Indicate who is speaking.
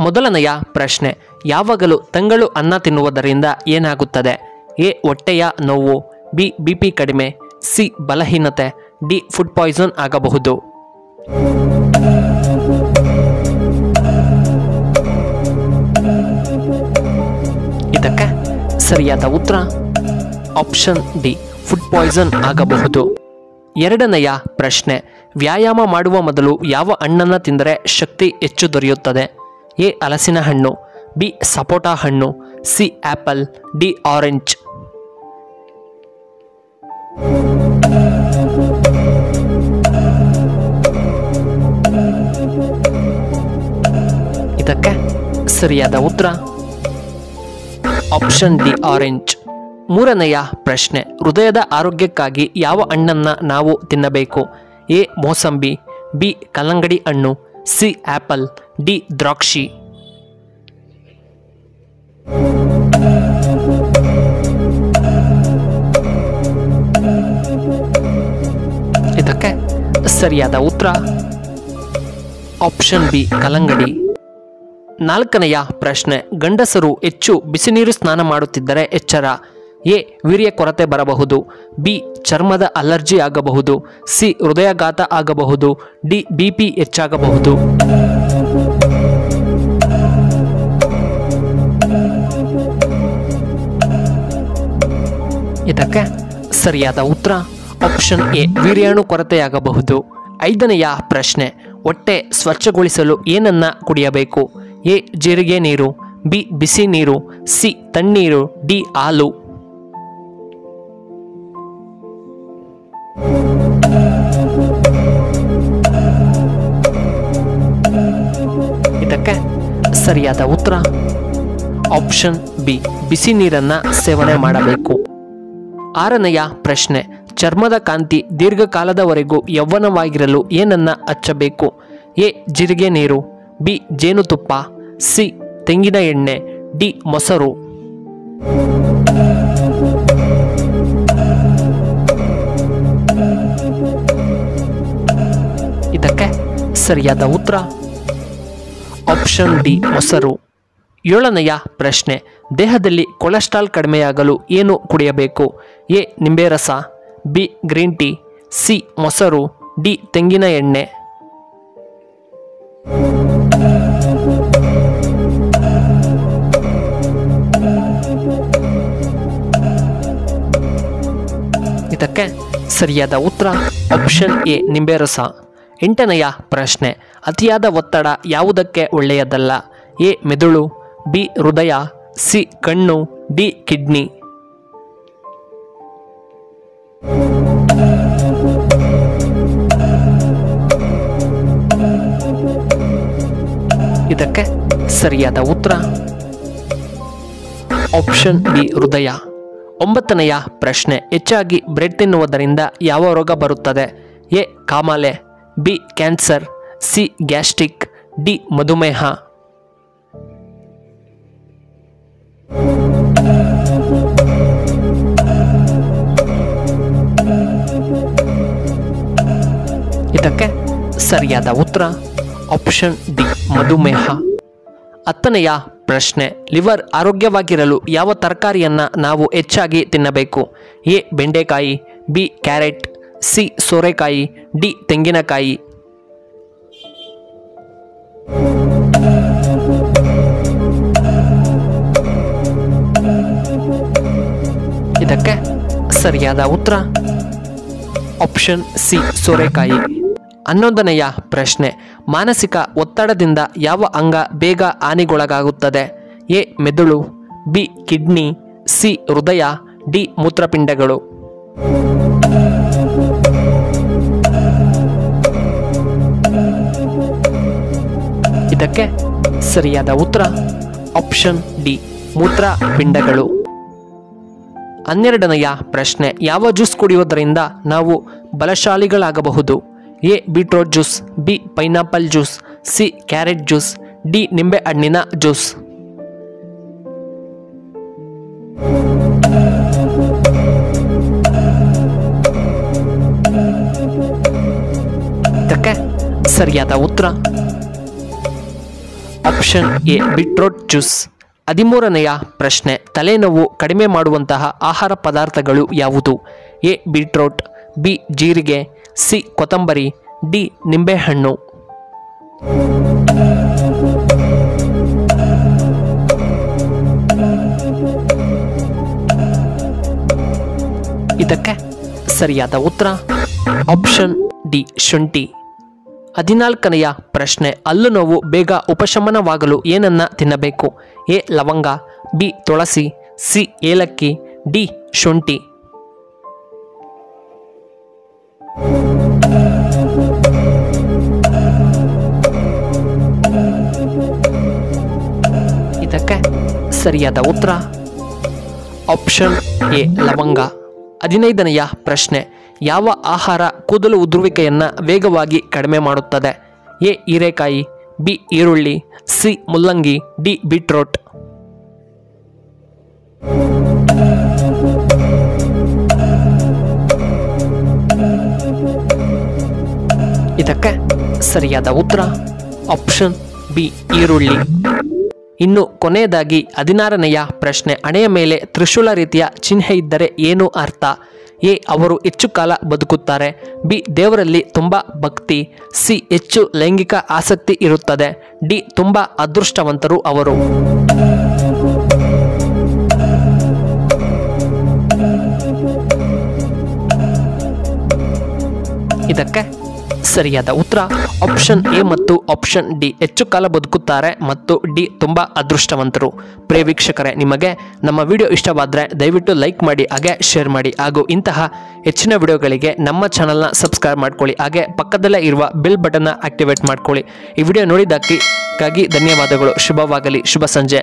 Speaker 1: ಮೊದಲನೆಯ ಪ್ರಶ್ನೆ, ಯಾವಾಗಲೂ ತಂಗಳು ಅನ್ನ ತಿನ್ನುವುದರಿಂದ ಏನಾಗುತ್ತದೆ? ಎ ಹೊಟ್ಟೆಯ ನೋವು, ಬಿ BP ಕಡಿಮೆ, ಸಿ ಬಲಹೀನತೆ, ಡಿ ಫುಡ್ ಪಾಯ್ಸನ್ ಆಗಬಹುದು. ಇದಕ್ಕೆ ಸರಿಯಾದ ಉತ್ತರ ಆಪ್ಷನ್ ಡಿ ಫುಡ್ ಪಾಯ್ಸನ್ ಆಗಬಹುದು. ಎರಡನೆಯ ಪ್ರಶ್ನೆ, ವ್ಯಾಯಾಮ ಮಾಡುವ ಮೊದಲು ಯಾವ ಹಣ್ಣನ್ನು ತಿಂದರೆ ಶಕ್ತಿ ಹೆಚ್ಚು ದೊರೆಯುತ್ತದೆ? ಎ ಹಲಸಿನ ಹಣ್ಣು, ಬಿ ಸಪೋಟ ಹಣ್ಣು, ಸಿ ಆಪಲ್, ಡಿ ಆರೆಂಜ್. ಇದಕ್ಕೆ ಸರಿಯಾದ ಉತ್ತರ ಆಪ್ಷನ್ ಡಿ ಆರೆಂಜ್. ಮೂರನೆಯ ಪ್ರಶ್ನೆ, ಹೃದಯದ ಆರೋಗ್ಯಕ್ಕಾಗಿ ಯಾವ ಹಣ್ಣನ್ನು ನಾವು ತಿನ್ನಬೇಕು? ಎ ಮೋಸಂಬಿ, ಬಿ ಕಲ್ಲಂಗಡಿ ಹಣ್ಣು, ಸಿ ಆಪಲ್, ಡಿ ದ್ರಾಕ್ಷಿ. ಇದಕ್ಕೆ ಸರಿಯಾದ ಉತ್ತರ ಆಪ್ಷನ್ ಬಿ ಕಲ್ಲಂಗಡಿ. ನಾಲ್ಕನೆಯ ಪ್ರಶ್ನೆ, ಗಂಡಸರು ಹೆಚ್ಚು ಬಿಸಿನೀರು ಸ್ನಾನ ಮಾಡುತ್ತಿದ್ದರೆ ಎಚ್ಚರ. ಎ ವೀರ್ಯ ಕೊರತೆ ಬರಬಹುದು, ಬಿ ಚರ್ಮದ ಅಲರ್ಜಿ ಆಗಬಹುದು, ಸಿ ಹೃದಯಾಘಾತ ಆಗಬಹುದು, ಡಿ BP ಹೆಚ್ಚಾಗಬಹುದು. ಇದಕ್ಕೆ ಸರಿಯಾದ ಉತ್ತರ ಆಪ್ಷನ್ ಎ ವೀರ್ಯಾಣು ಕೊರತೆಯಾಗಬಹುದು. ಐದನೆಯ ಪ್ರಶ್ನೆ, ಹೊಟ್ಟೆ ಸ್ವಚ್ಛಗೊಳಿಸಲು ಏನನ್ನ ಕುಡಿಯಬೇಕು? ಎ ಜೀರಿಗೆ ನೀರು, ಬಿ ಬಿಸಿ ನೀರು, ಸಿ ತಣ್ಣೀರು, ಡಿ ಹಾಲು. ಇದಕ್ಕೆ ಸರಿಯಾದ ಉತ್ತರ ಆಪ್ಷನ್ ಬಿ ಬಿಸಿ ನೀರನ್ನ ಸೇವನೆ ಮಾಡಬೇಕು. ಆರನೆಯ ಪ್ರಶ್ನೆ, ಚರ್ಮದ ಕಾಂತಿ ದೀರ್ಘಕಾಲದವರೆಗೂ ಯೌವನವಾಗಿರಲು ಏನನ್ನ ಹಚ್ಚಬೇಕು? ಎ ಜೀರಿಗೆ ನೀರು, ಬಿ ಜೇನುತುಪ್ಪ, ಸಿ ತೆಂಗಿನ ಎಣ್ಣೆ, ಡಿ ಮೊಸರು. ಇದಕ್ಕೆ ಸರಿಯಾದ ಉತ್ತರ ಆಪ್ಷನ್ ಡಿ ಮೊಸರು. ಏಳನೆಯ ಪ್ರಶ್ನೆ, ದೇಹದಲ್ಲಿ ಕೊಲೆಸ್ಟ್ರಾಲ್ ಕಡಿಮೆಯಾಗಲು ಏನು ಕುಡಿಯಬೇಕು? ಎ ನಿಂಬೆ ರಸ, ಬಿ ಗ್ರೀನ್ ಟೀ, ಸಿ ಮೊಸರು, ಡಿ ತೆಂಗಿನ ಎಣ್ಣೆ. ಇದಕ್ಕೆ ಸರಿಯಾದ ಉತ್ತರ ಆಪ್ಷನ್ ಎ ನಿಂಬೆ ರಸ. ಎಂಟನೆಯ ಪ್ರಶ್ನೆ, ಅತಿಯಾದ ಒತ್ತಡ ಯಾವುದಕ್ಕೆ ಒಳ್ಳೆಯದಲ್ಲ? ಎ ಮೆದುಳು, ಬಿ ಹೃದಯ, ಸಿ ಕಣ್ಣು, ಡಿ ಕಿಡ್ನಿ. ಇದಕ್ಕೆ ಸರಿಯಾದ ಉತ್ತರ ಆಪ್ಷನ್ ಬಿ ಹೃದಯ. ಒಂಬತ್ತನೆಯ ಪ್ರಶ್ನೆ, ಹೆಚ್ಚಾಗಿ ಬ್ರೆಡ್ ತಿನ್ನುವುದರಿಂದ ಯಾವ ರೋಗ ಬರುತ್ತದೆ? ಎ ಕಾಮಾಲೆ, B cancer, C gastric, D ಮಧುಮೇಹ. ಇದಕ್ಕೆ ಸರಿಯಾದ ಉತ್ತರ ಆಪ್ಷನ್ ಡಿ ಮಧುಮೇಹ. ಹತ್ತನೆಯ ಪ್ರಶ್ನೆ, ಲಿವರ್ ಆರೋಗ್ಯವಾಗಿರಲು ಯಾವ ತರಕಾರಿಯನ್ನ ನಾವು ಹೆಚ್ಚಾಗಿ ತಿನ್ನಬೇಕು? ಎ ಬೆಂಡೆಕಾಯಿ, ಬಿ ಕ್ಯಾರೆಟ್, ಸಿ ಸೋರೆಕಾಯಿ, ಡಿ ತೆಂಗಿನಕಾಯಿ. ಇದಕ್ಕೆ ಸರಿಯಾದ ಉತ್ತರ ಆಪ್ಷನ್ ಸಿ ಸೋರೆಕಾಯಿ. 11ನೆಯ ಪ್ರಶ್ನೆ, ಮಾನಸಿಕ ಒತ್ತಡದಿಂದ ಯಾವ ಅಂಗ ಬೇಗ ಹಾನಿಗೊಳಗಾಗುತ್ತದೆ? ಎ ಮೆದುಳು, ಬಿ ಕಿಡ್ನಿ, ಸಿ ಹೃದಯ, ಡಿ ಮೂತ್ರಪಿಂಡಗಳು. ಇದಕ್ಕೆ ಸರಿಯಾದ ಉತ್ತರ ಆಪ್ಷನ್ ಡಿ ಮೂತ್ರಪಿಂಡಗಳು. 12ನೆಯ ಪ್ರಶ್ನೆ, ಯಾವ ಜ್ಯೂಸ್ ಕುಡಿಯುವುದರಿಂದ ನಾವು ಬಲಶಾಲಿಗಳಾಗಬಹುದು? A beetroot juice, B pineapple juice, C carrot juice, D ನಿಂಬೆ ಹಣ್ಣಿನ ಜ್ಯೂಸ್. ಇದಕ್ಕೆ ಸರಿಯಾದ ಉತ್ತರ ಆಪ್ಷನ್ ಎ ಬೀಟ್ರೂಟ್ ಜ್ಯೂಸ್. 13ನೆಯ ಪ್ರಶ್ನೆ, ತಲೆನೋವು ಕಡಿಮೆ ಮಾಡುವಂತಹ ಆಹಾರ ಪದಾರ್ಥಗಳು ಯಾವುದು? ಎ ಬೀಟ್ರೂಟ್, ಬಿ ಜೀರಿಗೆ, ಸಿ ಕೊತ್ತಂಬರಿ, ಡಿ ನಿಂಬೆಹಣ್ಣು. ಇದಕ್ಕೆ ಸರಿಯಾದ ಉತ್ತರ ಆಪ್ಷನ್ ಡಿ ಶುಂಠಿ. 14ನೆಯ ಪ್ರಶ್ನೆ, ಹಲ್ಲು ನೋವು ಬೇಗ ಉಪಶಮನವಾಗಲು ಏನನ್ನ ತಿನ್ನಬೇಕು? ಎ ಲವಂಗ, ಬಿ ತುಳಸಿ, ಸಿ ಏಲಕ್ಕಿ, ಡಿ ಶುಂಠಿ. ಇದಕ್ಕೆ ಸರಿಯಾದ ಉತ್ತರ ಆಪ್ಷನ್ ಎ ಲವಂಗ. 15ನೆಯ ಪ್ರಶ್ನೆ, ಯಾವ ಆಹಾರ ಕೂದಲು ಉದುರುವಿಕೆಯನ್ನು ವೇಗವಾಗಿ ಕಡಿಮೆ ಮಾಡುತ್ತದೆ? ಎ ಹೀರೆಕಾಯಿ, ಬಿ ಈರುಳ್ಳಿ, ಸಿ ಮುಲ್ಲಂಗಿ, ಡಿ ಬೀಟ್ರೂಟ್. ಇದಕ್ಕೆ ಸರಿಯಾದ ಉತ್ತರ ಆಪ್ಷನ್ ಬಿ ಈರುಳ್ಳಿ. ಇನ್ನು ಕೊನೆಯದಾಗಿ 16ನೆಯ ಪ್ರಶ್ನೆ, ಹಣೆಯ ಮೇಲೆ ತ್ರಿಶೂಲ ರೀತಿಯ ಚಿಹ್ನೆ ಇದ್ದರೆ ಏನು ಅರ್ಥ? ಎ ಅವರು ಹೆಚ್ಚು ಕಾಲ ಬದುಕುತ್ತಾರೆ, ಬಿ ದೇವರಲ್ಲಿ ತುಂಬ ಭಕ್ತಿ, ಸಿ ಹೆಚ್ಚು ಲೈಂಗಿಕ ಆಸಕ್ತಿ ಇರುತ್ತದೆ, ಡಿ ತುಂಬ ಅದೃಷ್ಟವಂತರು ಅವರು. ಇದಕ್ಕೆ ಸರಿಯಾದ ಉತ್ತರ ಆಪ್ಷನ್ ಎ ಮತ್ತು ಆಪ್ಷನ್ ಡಿ, ಹೆಚ್ಚು ಕಾಲ ಬದುಕುತ್ತಾರೆ ಮತ್ತು ಡಿ ತುಂಬ ಅದೃಷ್ಟವಂತರು. ಪ್ರಿಯ ವೀಕ್ಷಕರೇ, ನಿಮಗೆ ನಮ್ಮ ವಿಡಿಯೋ ಇಷ್ಟವಾದರೆ ದಯವಿಟ್ಟು ಲೈಕ್ ಮಾಡಿ, ಹಾಗೆ ಶೇರ್ ಮಾಡಿ, ಹಾಗೂ ಇಂತಹ ಹೆಚ್ಚಿನ ವಿಡಿಯೋಗಳಿಗೆ ನಮ್ಮ ಚಾನಲ್ನ ಸಬ್ಸ್ಕ್ರೈಬ್ ಮಾಡ್ಕೊಳ್ಳಿ, ಹಾಗೆ ಪಕ್ಕದಲ್ಲೇ ಇರುವ ಬೆಲ್ ಬಟನ್ನ ಆಕ್ಟಿವೇಟ್ ಮಾಡ್ಕೊಳ್ಳಿ. ಈ ವಿಡಿಯೋ ನೋಡಿದ್ದಕ್ಕಾಗಿ ಧನ್ಯವಾದಗಳು. ಶುಭವಾಗಲಿ. ಶುಭ ಸಂಜೆ.